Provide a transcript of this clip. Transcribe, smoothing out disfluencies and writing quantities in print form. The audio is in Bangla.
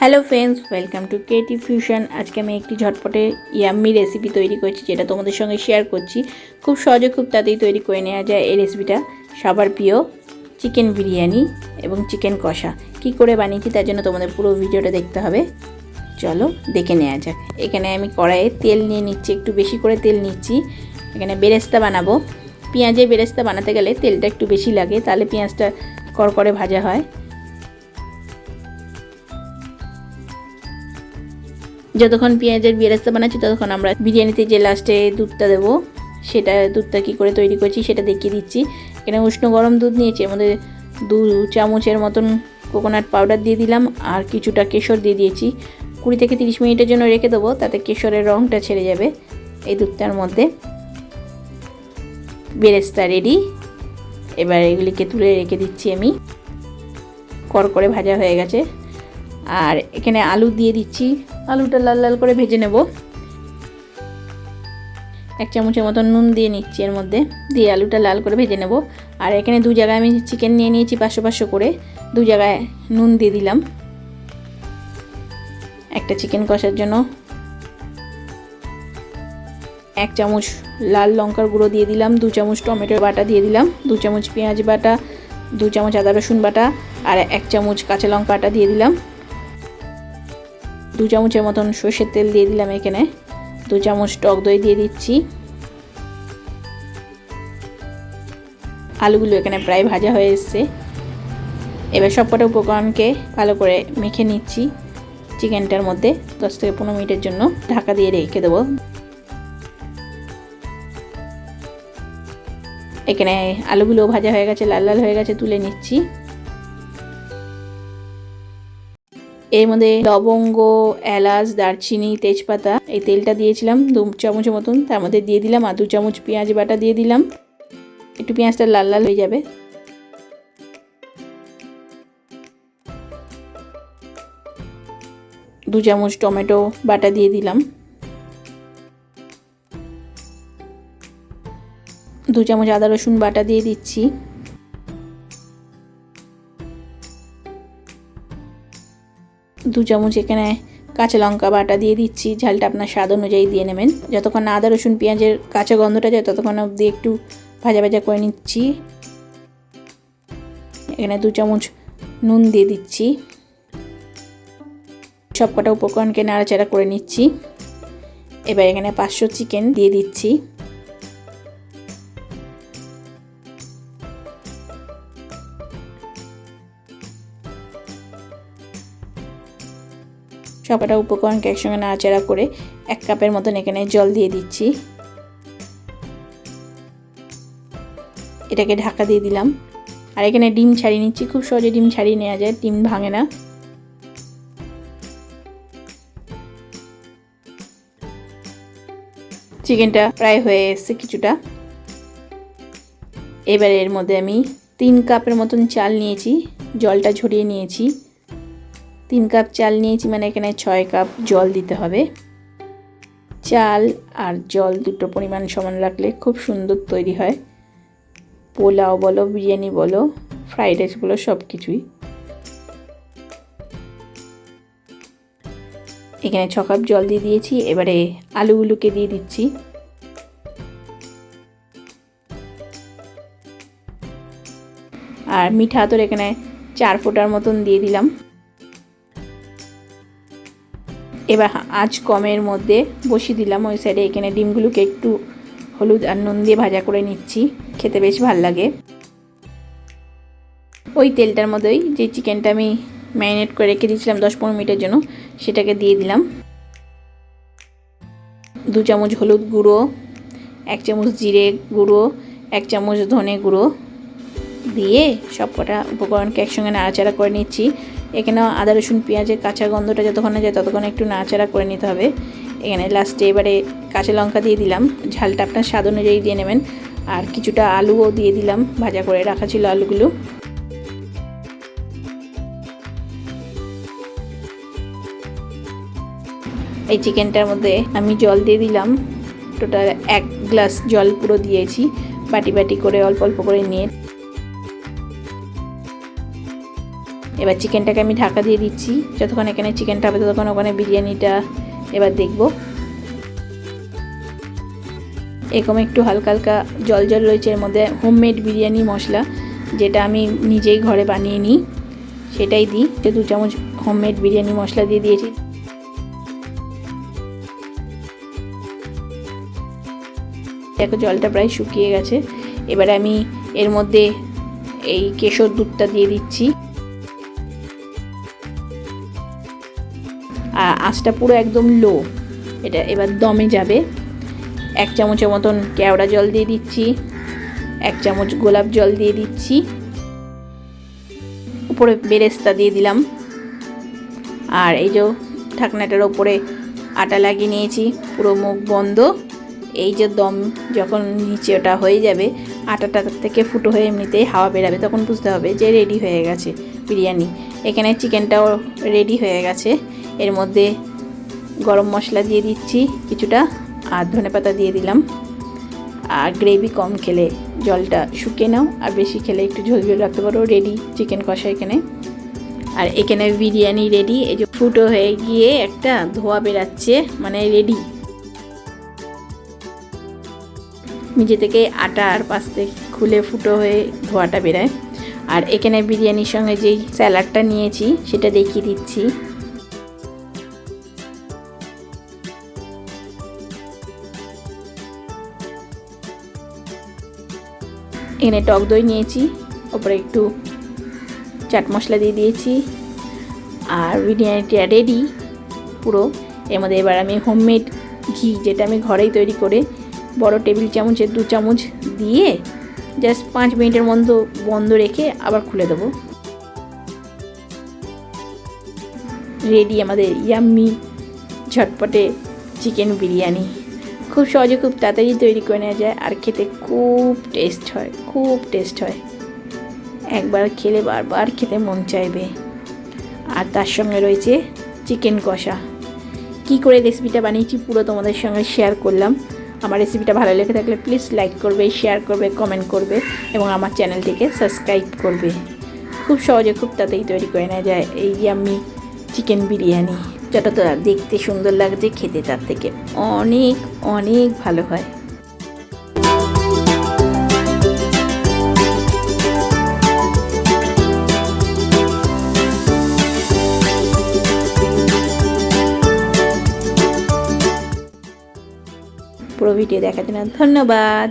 Hello friends, welcome to creative fusion. আজকে আমি একটি ঝটপটে ইয়াম্মি রেসিপি তৈরি করছি, যেটা তোমাদের সঙ্গে শেয়ার করছি। খুব সহজে খুব তাড়াতাড়ি তৈরি করে নেওয়া যায় এই রেসিপিটা। সবার প্রিয় চিকেন বিরিয়ানি এবং চিকেন কষা কী করে বানিয়েছি তার জন্য তোমাদের পুরো ভিডিওটা দেখতে হবে। চলো দেখে নেওয়া যাক। এখানে আমি কড়াইয়ে তেল নিয়ে নিচ্ছি, একটু বেশি করে তেল নিচ্ছি। এখানে বেরেস্তা বানাবো। পেঁয়াজের বেরেস্তা বানাতে গেলে তেলটা একটু বেশি লাগে, তাহলে পেঁয়াজটা কড়কড়ে ভাজা হয়। যতক্ষণ পেঁয়াজের বেরেস্তা বানাচ্ছি ততক্ষণ আমরা বিরিয়ানিতে যে লাস্টে দুধটা দেবো, সেটা দুধটা কী করে তৈরি করছি সেটা দেখিয়ে দিচ্ছি। এখানে উষ্ণ গরম দুধ নিয়েছি, এর মধ্যে 2 চামচের মতন কোকোনাট পাউডার দিয়ে দিলাম, আর কিছুটা কেশর দিয়ে দিয়েছি। 20 থেকে 30 মিনিটের জন্য রেখে দেবো, তাতে কেশরের রঙটা ছেড়ে যাবে। এই দুধটার মধ্যে বেরেস্তা রেডি। এবার এগুলিকে তুলে রেখে দিচ্ছি আমি। কড়কড়ে ভাজা হয়ে গেছে। আর এখানে আলু দিয়ে দিচ্ছি, আলুটা লাল লাল করে ভেজে নেব। 1 চামচের মতন নুন দিয়ে নিচ্ছি এর মধ্যে, দিয়ে আলুটা লাল করে ভেজে নেব। আর এখানে 2 জায়গায় আমি চিকেন নিয়ে নিয়েছি 500 করে, 2 জায়গায় নুন দিয়ে দিলাম। একটা চিকেন কষার জন্য 1 চামচ লাল লঙ্কার গুঁড়ো দিয়ে দিলাম, 2 চামচ টমেটোর বাটা দিয়ে দিলাম, 2 চামচ পেঁয়াজ বাটা, 2 চামচ আদা রসুন বাটা, আর 1 চামচ কাঁচা লঙ্কা বাটা দিয়ে দিলাম। 2 চামচের মতন সর্ষের তেল দিয়ে দিলাম। এখানে 2 চামচ টক দই দিয়ে দিচ্ছি। আলুগুলো এখানে প্রায় ভাজা হয়ে এসছে। এবার সবকটা উপকরণকে ভালো করে মেখে নিচ্ছি চিকেনটার মধ্যে। 10 থেকে 15 মিনিটের জন্য ঢাকা দিয়ে রেখে দেবো। এখানে আলুগুলো ভাজা হয়ে গেছে, লাল লাল হয়ে গেছে, তুলে নিচ্ছি। এর মধ্যে লবঙ্গ, এলাচ, দারচিনি, তেজপাতা, এই তেলটা দিয়েছিলাম 2 চামচের মতন, তার মধ্যে দিয়ে দিলাম। আর 2 চামচ পেঁয়াজ বাটা দিয়ে দিলাম। একটু পেঁয়াজটা লাল লাল হয়ে যাবে। দু চামচ টমেটো বাটা দিয়ে দিলাম। 2 চামচ আদা রসুন বাটা দিয়ে দিচ্ছি। 2 চামচ এখানে কাঁচা লঙ্কা বাটা দিয়ে দিচ্ছি। ঝালটা আপনার স্বাদ অনুযায়ী দিয়ে নেবেন। যতক্ষণ না আদা রসুন পেঁয়াজের কাঁচা গন্ধটা যায় ততক্ষণ অবধি একটু ভাজা ভাজা করে নিচ্ছি। এখানে 2 চামচ নুন দিয়ে দিচ্ছি। সব কটা উপকরণকে নাড়াচাড়া করে নিচ্ছি। এবার এখানে 500 চিকেন দিয়ে দিচ্ছি। সবটা উপকরণকে একসঙ্গে নাড়াচাড়া করে 1 কাপের মতন এখানে জল দিয়ে দিচ্ছি। এটাকে ঢাকা দিয়ে দিলাম। আর এখানে ডিম ছাড়িয়ে নিচ্ছি। খুব সহজে ডিম ছাড়িয়ে নেওয়া যায়, ডিম ভাঙে না। চিকেনটা প্রায় হয়ে এসছে কিছুটা। এবারে এর মধ্যে আমি 3 কাপের মতন চাল নিয়েছি, জলটা ঝরিয়ে নিয়েছি। 3 কাপ চাল নিয়েছি, মানে এখানে 6 কাপ জল দিতে হবে। চাল আর জল দুটো পরিমাণ সমান রাখলে খুব সুন্দর তৈরি হয়। পোলাও বলো, বিরিয়ানি বলো, ফ্রাইড রাইস বলো, সব কিছুই। এখানে 6 কাপ জল দিয়ে দিয়েছি। এবারে আলুগুলোকে দিয়ে দিচ্ছি। আর মিঠা আতর এখানে 4 ফোঁটার মতন দিয়ে দিলাম। এবার আঁচ কমের মধ্যে বসিয়ে দিলাম ওই সাইডে। এখানে ডিমগুলোকে একটু হলুদ আর নুন দিয়ে ভাজা করে নিচ্ছি, খেতে বেশ ভালো লাগে। ওই তেলটার মধ্যেই যে চিকেনটা আমি ম্যারিনেট করে রেখে দিয়েছিলাম 10-15 মিনিটের জন্য, সেটাকে দিয়ে দিলাম। 2 চামচ হলুদ গুঁড়ো, 1 চামচ জিরে গুঁড়ো, 1 চামচ ধনে গুঁড়ো দিয়ে সব কটা উপকরণকে একসঙ্গে নাড়াচাড়া করে নিচ্ছি। এখানে আদা রসুন পেঁয়াজের কাঁচা গন্ধটা যতক্ষণ না যায় ততক্ষণ একটু নাড়াচাড়া করে নিতে হবে। এখানে লাস্টে এবারে কাঁচা লঙ্কা দিয়ে দিলাম। ঝালটা আপনার স্বাদ অনুযায়ী দিয়ে নেবেন। আর কিছুটা আলুও দিয়ে দিলাম, ভাজা করে রাখা ছিল আলুগুলো। এই চিকেনটার মধ্যে আমি জল দিয়ে দিলাম। টোটাল 1 গ্লাস জল পুরো দিয়েছি, বাটি বাটি করে অল্প অল্প করে নিয়ে। এবার চিকেনটাকে আমি ঢাকা দিয়ে দিচ্ছি, যতক্ষণ এখানে চিকেনটা হবে ততক্ষণ ওখানে বিরিয়ানিটা এবার দেখব। এরকম একটু হালকা হালকা জল জল রয়েছে, এর মধ্যে হোমমেড বিরিয়ানি মশলা যেটা আমি নিজেই ঘরে বানিয়ে নিই সেটাই দিই। 2 চামচ হোমমেড বিরিয়ানি মশলা দিয়ে দিয়েছি। দেখো জলটা প্রায় শুকিয়ে গেছে। এবারে আমি এর মধ্যে এই কেশর দুধটা দিয়ে দিচ্ছি, আর আঁচটা পুরো একদম লো। এটা এবার দমে যাবে। 1 চামচের মতন কেওড়া জল দিয়ে দিচ্ছি, 1 চামচ গোলাপ জল দিয়ে দিচ্ছি, উপরে বেরেস্তা দিয়ে দিলাম। আর এই যে ঢাকনাটার ওপরে আটা লাগিয়ে নিয়েছি, পুরো মুখ বন্ধ। এই যে দম যখন নিচে ওটা হয়ে যাবে, আটাটা থেকে ফুটো হয়ে এমনিতেই হাওয়া বেরাবে, তখন বুঝতে হবে যে রেডি হয়ে গেছে বিরিয়ানি। এখানে চিকেনটাও রেডি হয়ে গেছে। এর মধ্যে গরম মশলা দিয়ে দিচ্ছি কিছুটা, আর ধনেপাতা দিয়ে দিলাম। আর গ্রেভি কম খেলে জলটা শুকিয়ে নাও, আর বেশি খেলে একটু ঝোল ঝোল রাখতে পারো। রেডি চিকেন কষা এখানে। আর এখানে বিরিয়ানি রেডি। এই যে ফুটো হয়ে গিয়ে একটা ধোয়া বেরাচ্ছে, মানে রেডি। নিজে থেকে আটা আর পাশ থেকে খুলে ফুটো হয়ে ধোয়াটা বেরায়। আর এখানে বিরিয়ানির সঙ্গে যেই স্যালাডটা নিয়েছি সেটা দেখিয়ে দিচ্ছি। এখানে টক দই নিয়েছি, ওপরে একটু চাট মশলা দিয়ে দিয়েছি। আর বিরিয়ানিটা রেডি পুরো। এর মধ্যে এবার আমি হোমমেড ঘি, যেটা আমি ঘরেই তৈরি করে বড় টেবিল চামচের 2 চামচ দিয়ে জাস্ট 5 মিনিটের মধ্যে বন্ধ রেখে আবার খুলে দেবো। রেডি আমাদের ইয়াম্মি ঝটপটে চিকেন বিরিয়ানি। খুব সহজে খুব তাড়াতাড়ি তৈরি করে নেওয়া যায়, আর খেতে খুব টেস্ট হয়, খুব টেস্ট হয়। একবার খেলে বারবার খেতে মন চাইবে। আর তার সঙ্গে রয়েছে চিকেন কষা। কি করে রেসিপিটা বানিয়েছি পুরো তোমাদের সঙ্গে শেয়ার করলাম। আমার রেসিপিটা ভালো লেগে থাকলে প্লিজ লাইক করবে, শেয়ার করবে, কমেন্ট করবে এবং আমার চ্যানেলটিকে সাবস্ক্রাইব করবে। খুব সহজে খুব তাড়াতাড়ি তৈরি করে নেওয়া যায় এই ইয়াম্মি চিকেন বিরিয়ানি। যতটা দেখতে সুন্দর লাগছে, খেতে তার থেকে অনেক অনেক ভালো হয়। পুরো ভিডিও দেখার জন্য ধন্যবাদ।